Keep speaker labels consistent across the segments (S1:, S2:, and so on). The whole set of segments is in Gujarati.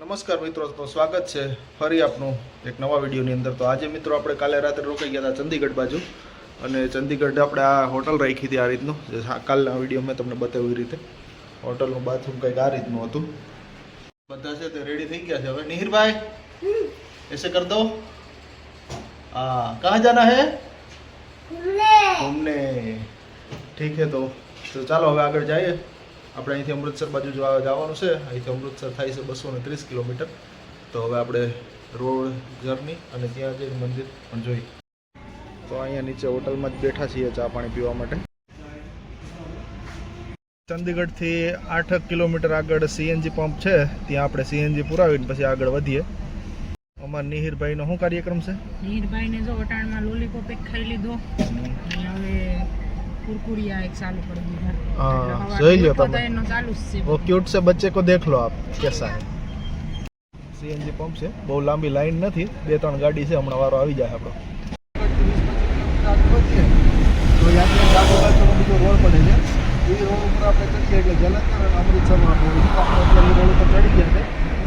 S1: નમસ્કાર મિત્રો, તો સ્વાગત છે ફરી આપનું એક નવા વિડીયોની અંદર। તો આજે મિત્રો આપણે કાલે રાત્રે રોકાઈ ગયા હતા ચંદીગઢ બાજુ, અને ચંદીગઢ આપણે આ હોટલ રાખી હતી આ રીતનું, જે કાલના વિડીયો મેં તમને બતાવ્યું એ રીતે હોટલનું બાથરૂમ કંઈક આ રીતનું હતું। બધા છે તે રેડી થઈ ગયા છે। હવે નિહિરભાઈ એસે કર દો। हाँ, कहाँ जाना है? घूमने। ठीक है, तो ચાલો હવે આગળ જઈએ। આપણે અહીંથી અમૃતસર બાજુ જવાનું છે। અહીંથી અમૃતસર થાય છે 230 કિલોમીટર। તો હવે આપણે રોડ જર્ની અને ત્યાં જઈને મંદિર પણ જોઈ। તો અહીંયા નીચે હોટલમાં જ બેઠા છીએ ચા પાણી પીવા માટે। ચંદીગઢથી 8 કિલોમીટર આગળ સીએનજી પંપ છે, ત્યાં આપણે સીએનજી પુરાવીને પછી આગળ વધીએ। અમાર નિહિરભાઈનો શું કાર્યક્રમ છે?
S2: નિહિરભાઈને જો વટાણમાં લોલીપોપ એક ખાઈ લીધો અને હવે कुरकुरिया एक चालू कर दिया।
S1: हाँ, सही लियो तब
S2: चालू से
S1: वो क्यूट से बच्चे को देख लो आप कैसा है। सीएनजी पंप से बहुत लांबी लाइन नहीं, 2-3 गाड़ी से हमणा वारो આવી જાય આપણો। તો યાત્રા ચાલુ પાછળનો બીજો રોડ પડે છે, એ રોડ ઉપર આપણે ચડીએ એટલે જલંધર અને અમૃતસરમાં આપણે અત્યારે રોડ ઉપર ચડી ગયા છે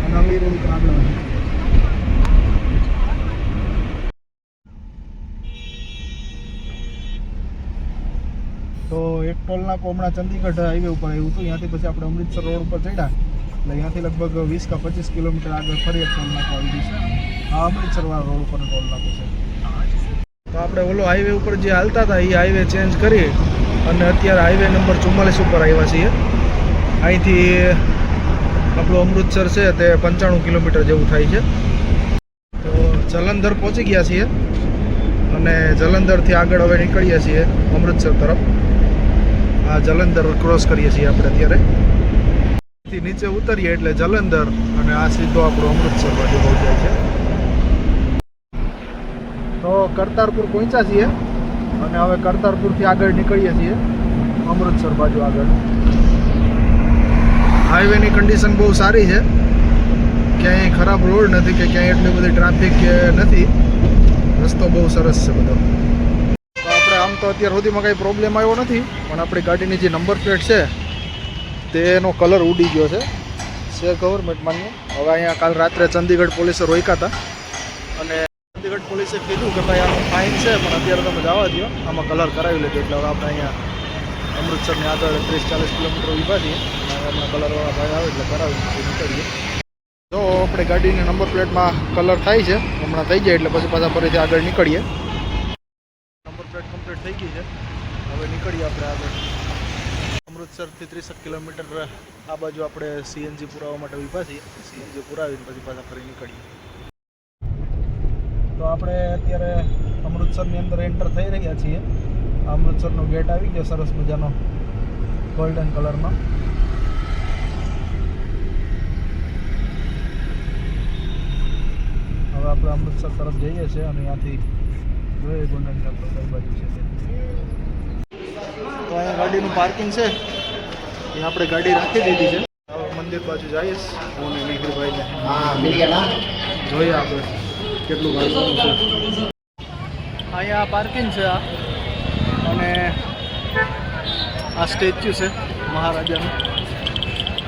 S1: અને અમે રોડ ઉપર આગળ વધીએ। તો એક ટોલ નાકો હમણાં ચંદીગઢ હાઈવે ઉપર આવ્યું હતું, ત્યાંથી પછી આપણે અમૃતસર રોડ ઉપર ચડ્યા એટલે ત્યાંથી લગભગ 20 કે 25 કિલોમીટર આગળ ફરી એક ટોલ નાકો આવી ગયું છે। આ અમૃતસરવાળા રોડ ઉપર ટોલ નાકો છે। તો આપણે ઓલો હાઈવે ઉપર જે હાલતા હતા એ હાઈવે ચેન્જ કરી અને અત્યારે હાઈવે નંબર 44 ઉપર આવ્યા છીએ। અહીંથી આપણું અમૃતસર છે તે 95 કિલોમીટર જેવું થાય છે। તો જલંધર પહોંચી ગયા છીએ અને જલંધરથી આગળ હવે નીકળીએ છીએ અમૃતસર તરફ। આ જલંધર ક્રોસ કરીએ છીએ આપણે અત્યારે, નીચે ઉતરીએ એટલે જલંધર અને આ સીધો આપણો અમૃતસર બાજુ પહોંચાય છે। તો કરતારપુર પહોંચ્યા છીએ અને હવે કરતારપુરથી આગળ નીકળીએ છીએ અમૃતસર બાજુ આગળ। હાઈવેની કન્ડિશન બહુ સારી છે, ક્યાંય ખરાબ રોડ નથી કે ક્યાંય એટલી બધી ટ્રાફિક કે નથી, રસ્તો બહુ સરસ છે બધો। તો આપણે આમ તો અત્યાર સુધીમાં કંઈ પ્રોબ્લેમ આવ્યો નથી, પણ આપણી ગાડીની જે નંબર પ્લેટ છે તેનો કલર ઉડી ગયો છે ગવર્મેન્ટ માન્ય। હવે અહીંયા કાલ રાત્રે ચંદીગઢ પોલીસે રોક્યા હતા અને ચંદીગઢ પોલીસે કીધું કે ભાઈ આનો ફાઇન છે, પણ અત્યારે તમે જવા દો, આમાં કલર કરાવી લેજો। એટલે હવે આપણે અહીંયા અમૃતસરની આગળ 30-40 કિલોમીટર ઊભા છીએ અને હમણાં કલરવાળા ભાઈ આવે એટલે કરાવી નીકળીએ। જો આપણે ગાડીની નંબર પ્લેટમાં કલર થાય છે, હમણાં થઈ જાય એટલે પછી પાછા ફરીથી આગળ નીકળીએ। નંબર પ્લેટ કમ્પ્લીટ થઈ ગઈ છે, હવે નીકળીએ આપણે આગળ। અમૃતસરથી 30 કિલોમીટર આ બાજુ આપણે સીએનજી પુરાવા માટે ઊભા છીએ। સીએનજી પુરાવીને પછી પાછા ફરી નીકળીએ। તો આપણે અત્યારે અમૃતસરની અંદર એન્ટર થઈ રહ્યા છીએ। અમૃતસરનો ગેટ આવી ગયો સરસ મજાનો ગોલ્ડન કલરનો। હવે આપણે અમૃતસર તરફ જઈએ છીએ અને ત્યાંથી જોઈએ ગોલ્ડન ટેમ્પલ કઈ બાજુ છે તે। તો અહીંયા ગાડીનું પાર્કિંગ છે, ત્યાં આપણે ગાડી રાખી દીધી છે। હવે મંદિર બાજુ જઈશ હું અને નિહિરભાઈને। જોઈએ આપણે કેટલું ભાડું છે। અહીંયા પાર્કિંગ છે આ, અને આ સ્ટેચ્યુ છે મહારાજાનું,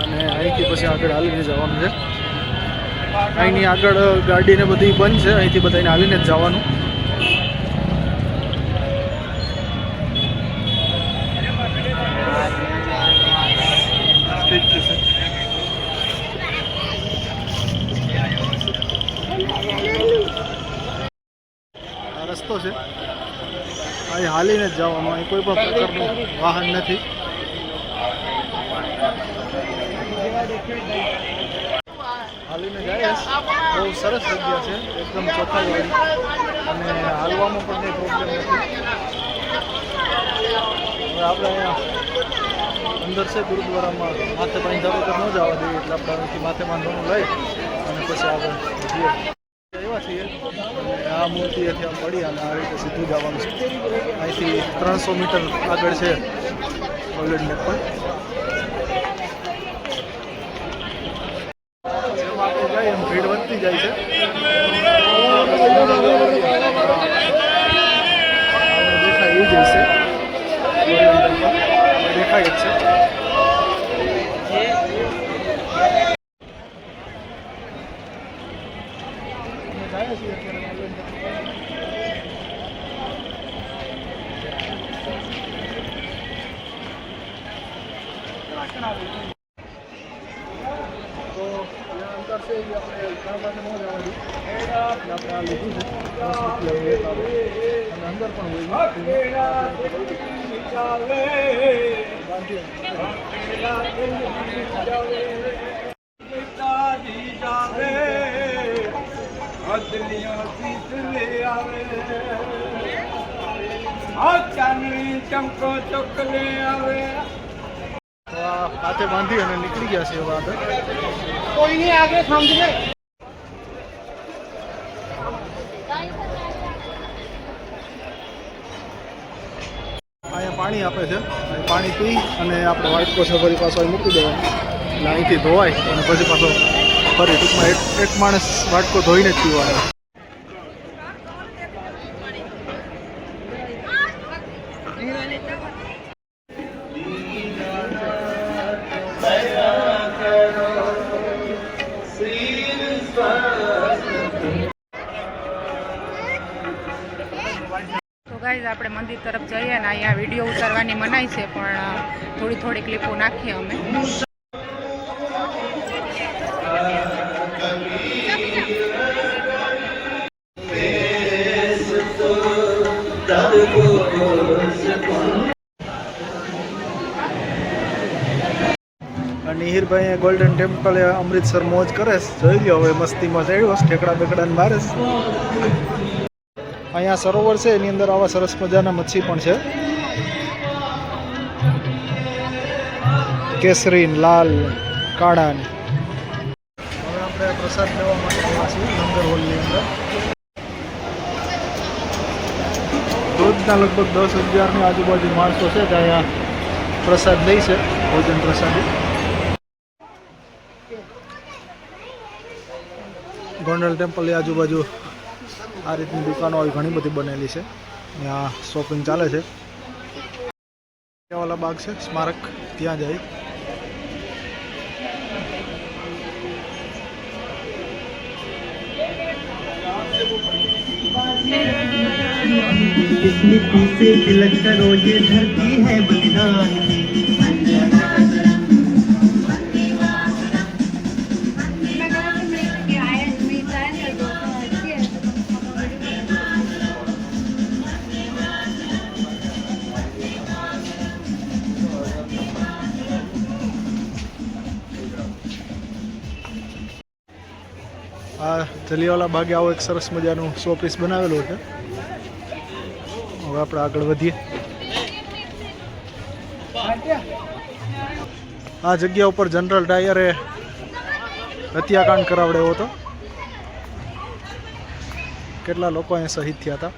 S1: અને અહીંથી પછી આગળ હાલીને જવાનું છે। અહીંની આગળ ગાડીને બધી બંધ છે, અહીંથી બધાને હાલીને જ જવાનું। સ્ટેચ્યુ છે, આ રસ્તો છે, અહીં હાલીને જ જવાનું। અહીં કોઈ પણ પ્રકારનું વાહન નથી। હાલીને જાય, બહુ સરસ જગ્યા છે, એકદમ ચોખ્ખાઈવાળી, અને હાલવામાં પણ કંઈ પ્રોબ્લેમ નથી। હવે આપણે અહીંયા અંદર છે ગુરુદ્વારામાં માથે બાંધા વગર ન જવા દઈએ, એટલે આપણે અહીંથી માથે બાંધવાનું લઈ અને પછી આગળ જઈએ એવા છીએ। અને આ મૂર્તિએથી આમ પડી અને આ રીતે સીધું જવાનું છે। અહીંથી 300 મીટર આગળ છે ગોલ્ડન ટેમ્પલ। જેમ આપણે જાય એમ ભીડ વધતી જાય છે। દેખાય એ જ હશે, દેખાય જ છે। આવ્યા છીએ અત્યારે તો ત્યાં અંતર છે એ આપણે ઘણા પાસે ન જવા દઈએ એટલે આપણે આ લીધું છે 10 રૂપિયા અને અંદર પણ
S3: ચમકો ચોકલે આવે
S1: હાથે બાંધી અને નીકળી ગયા છે હવે આગળ
S3: કોઈની આગે સમજે
S1: અહીંયા પાણી આપે છે અહીં પાણી પી અને આપણે વાટકો છે ફરી પાછો અહીં મૂકી દેવાનો એટલે અહીંથી ધોવાય અને પછી પાછો ફરી ટૂંકમાં એક માણસ વાટકો ધોઈને જ પીવાનો
S2: તો ગાઈઝ આપણે મંદિર તરફ જઈએ ને અહીંયા વિડીયો ઉતારવાની મનાઈ છે પણ થોડી થોડી ક્લિપો નાખીએ અમે
S1: નિહિરભાઈ ગોલ્ડન ટેમ્પલ અમૃતસર મોજ કરે છે જોઈ લો હવે મસ્તીમાં ચડ્યો ઠેકડા બેકડાને મારે છે અહીંયા સરોવર છે એની અંદર આવા સરસ મજાના મચ્છી પણ છે કેસરી લાલ કાળા હવે આપણે પ્રસાદ લેવા માટે આવ્યા છીએ લંગર હોલની અંદર રોજના લગભગ 10,000ની આજુબાજુ માણસો છે કે અહીંયા પ્રસાદ લે છે ભોજન પ્રસાદી ગોંડલ ટેમ્પલની આજુબાજુ આ રીતની દુકાનો આવી ઘણી બધી બનેલી છે ત્યાં શોપિંગ ચાલે છે વાલા બાગ છે સ્મારક ત્યાં જાય
S4: इस मिट्टी से तिलक करो ये धरती है बलिदान की
S1: આ જલિયાવાલા બાગે આવો એક સરસ મજાનું શો પીસ બનાવેલું છે હવે આપણે આગળ વધીએ આ જગ્યા ઉપર જનરલ ડાયરે હત્યાકાંડ કરાવડ્યો હતો કેટલા લોકો અહીંયા શહીદ થયા હતા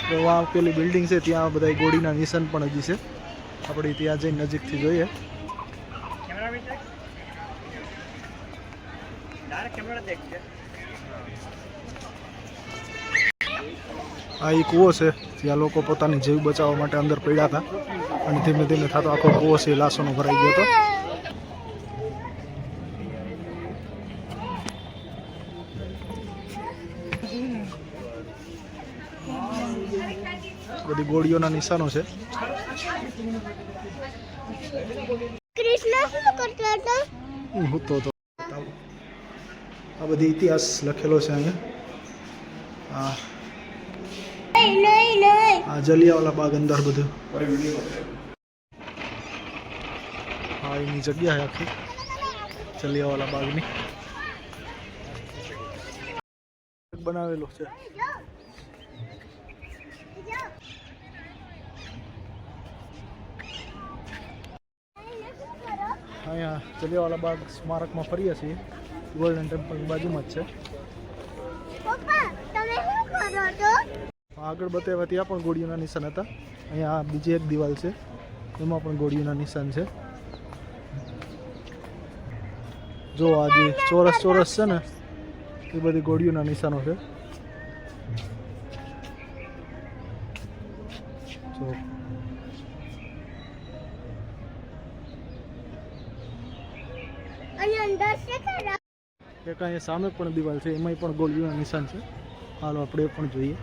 S1: તો આ પેલી બિલ્ડિંગ છે ત્યાં બધા ગોળીના નિશાન પણ હજી છે આપણે ત્યાં જઈને નજીકથી જોઈએ આ એક કૂવો છે જ્યાં લોકો પોતાની જીવ બચાવવા માટે અંદર પડ્યા હતા અને ધીમે ધીમે થતો આખો કૂવો છે લાશોનો ભરાઈ ગયો હતો બધી ગોળીઓના નિશાનો છે હું તો આ બધી ઇતિહાસ લખેલો છે અહીંયા આ જલિયાવાલા બાગ અંદર બધું હા એની જગ્યા છે આખી જલિયાવાલા બાગની બનાવેલો છે અહીંયા જલિયાવાલા બાગ સ્મારકમાં ફરીએ છીએ ગોલ્ડન ટેમ્પલની બાજુમાં જ છે આગળ બતાવ્યા ત્યાં પણ ગોળીઓના નિશાન હતા અહીંયા બીજી એક દિવાલ છે એમાં પણ ગોળીઓના નિશાન છે જો આ જે ચોરસ ચોરસ છે ને એ બધી ગોળીઓના નિશાનો છે જો એક અહીંયા સામે પણ દિવાલ છે, એમાંય પણ ગોળીઓના નિશાન છે. હાલો આપણે એ પણ જોઈએ.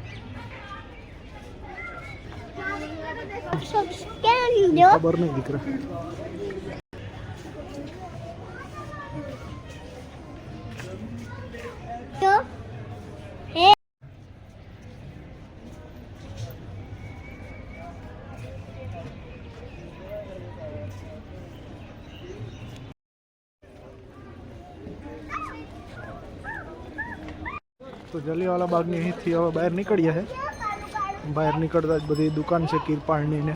S1: ખબર નહીં દીકરા. તો જલિયાવાલા બાગની અહીંથી હવે બહાર નીકળ્યા છે. બહાર નીકળતા જ બધી દુકાન છે કિરપાણની ને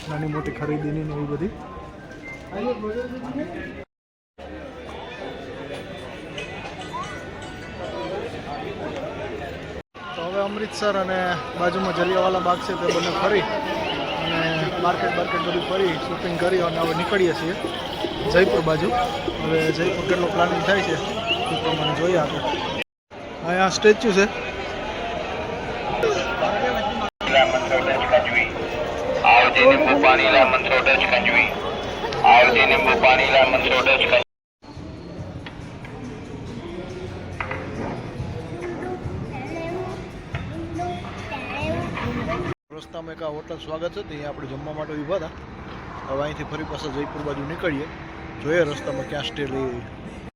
S1: નાની મોટી ખરીદીની ને એવી બધી. તો હવે અમૃતસર અને બાજુમાં જલિયાવાલા બાગ છે તે બંને ફરી અને માર્કેટ બધું ફરી શોપિંગ કરી અને હવે નીકળીએ છીએ જયપુર બાજુ. હવે જયપુર કેટલો પ્લાનિંગ થાય છે એ પ્રમાણે જોઈએ આપણે. અહીંયા સ્ટેચ્યુ છે. રસ્તામાં એક આ હોટલ સ્વાગત છે, ત્યાં આપણે જમવા માટે ઊભા હતા. હવે અહીંથી ફરી પાછા જયપુર બાજુ નીકળીએ, જોઈએ રસ્તામાં ક્યાં સ્ટે લઈએ.